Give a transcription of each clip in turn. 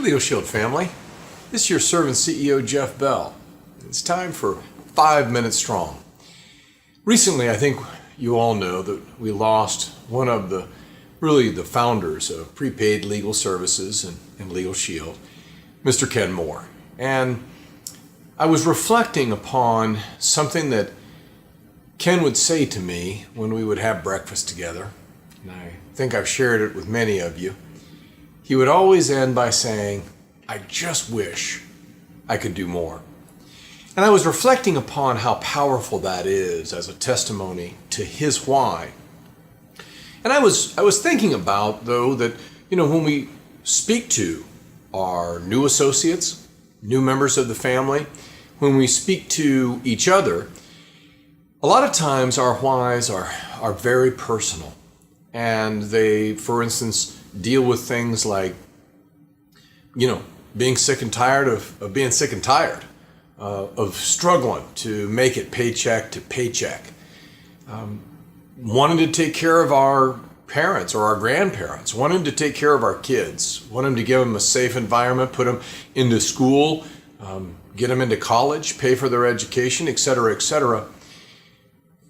Legal Shield family, this is your servant CEO Jeff Bell. It's time for 5 Minutes Strong. Recently, I think you all know that we lost one of the founders of prepaid legal services and Legal Shield, Mr. Ken Moore. And I was reflecting upon something that Ken would say to me when we would have breakfast together, and I think I've shared it with many of you. He would always end by saying, "I just wish I could do more." And I was reflecting upon how powerful that is as a testimony to his why. And I was thinking about, though, that, when we speak to our new associates, new members of the family, when we speak to each other, a lot of times our whys are very personal. And they, for instance, deal with things like, being sick and tired of being sick and tired, of struggling to make it paycheck to paycheck, wanting to take care of our parents or our grandparents, wanting to take care of our kids, wanting to give them a safe environment, put them into school, get them into college, pay for their education, etc., etc.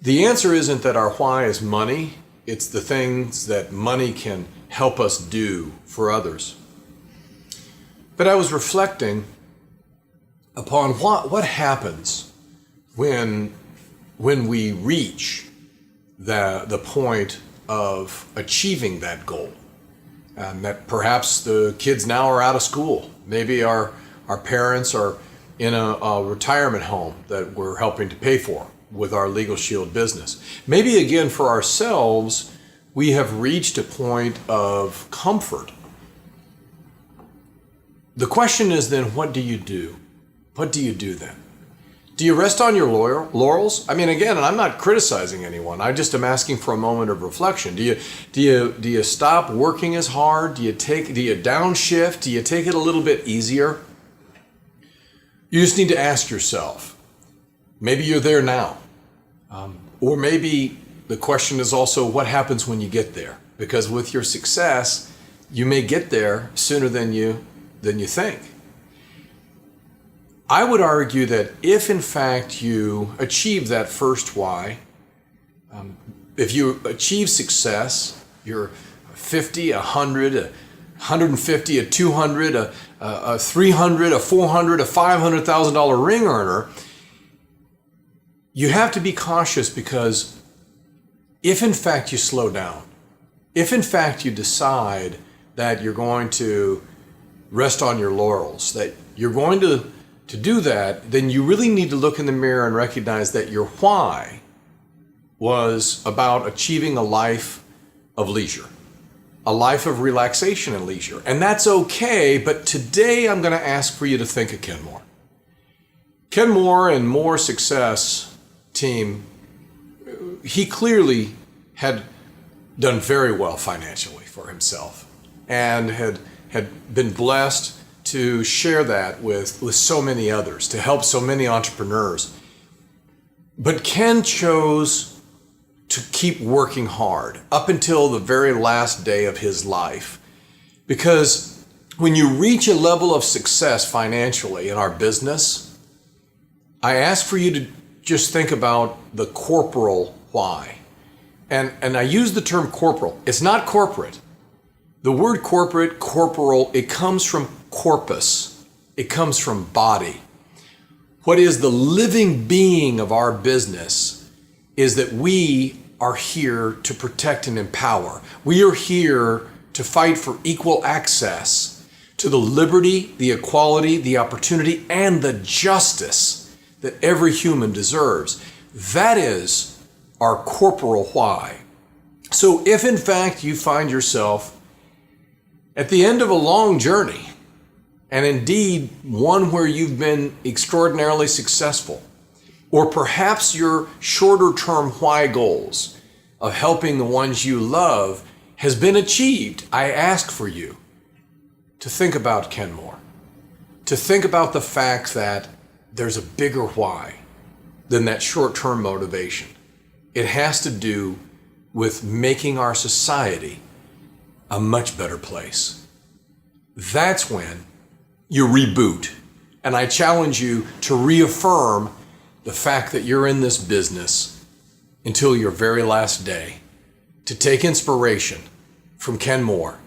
The answer isn't that our why is money. It's the things that money can help us do for others. But I was reflecting upon what happens when we reach the point of achieving that goal. And that perhaps the kids now are out of school. Maybe our parents are in a retirement home that we're helping to pay for with our Legal Shield business. Maybe again for ourselves, we have reached a point of comfort. The question is then, what do you do? What do you do then? Do you rest on your laurels? I mean, again, and I'm not criticizing anyone. I just am asking for a moment of reflection. Do you stop working as hard? Do you downshift? Do you take it a little bit easier? You just need to ask yourself. Maybe you're there now. Or maybe the question is also, what happens when you get there? Because with your success, you may get there sooner than you think. I would argue that if in fact you achieve that first why, if you achieve success, you're 50, 100, 150, a 200, a 300, a 400, a $500,000 ring earner, you have to be cautious, because if in fact you slow down, if in fact you decide that you're going to rest on your laurels, that you're going to do that, then you really need to look in the mirror and recognize that your why was about achieving a life of leisure, a life of relaxation and leisure. And that's okay, but today I'm going to ask for you to think of Ken Moore. Ken Moore and Moore Success team, he clearly had done very well financially for himself and had been blessed to share that with so many others, to help so many entrepreneurs. But Ken chose to keep working hard up until the very last day of his life. Because when you reach a level of success financially in our business, I ask for you to just think about the corporal why. And I use the term corporal. It's not corporate. The word corporal, it comes from corpus. It comes from body. What is the living being of our business is that we are here to protect and empower. We are here to fight for equal access to the liberty, the equality, the opportunity, and the justice that every human deserves. That is our corporal why. So if in fact you find yourself at the end of a long journey, and indeed one where you've been extraordinarily successful, or perhaps your shorter term why goals of helping the ones you love has been achieved, I ask for you to think about Ken Moore, to think about the fact that there's a bigger why than that short-term motivation. It has to do with making our society a much better place. That's when you reboot. And I challenge you to reaffirm the fact that you're in this business until your very last day, to take inspiration from Ken Moore,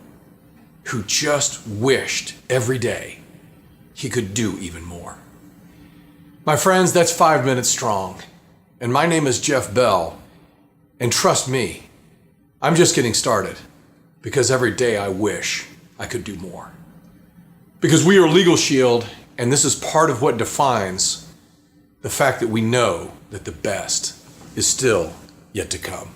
who just wished every day he could do even more. My friends, that's 5 minutes strong. And my name is Jeff Bell. And trust me, I'm just getting started, because every day I wish I could do more. Because we are Legal Shield, and this is part of what defines the fact that we know that the best is still yet to come.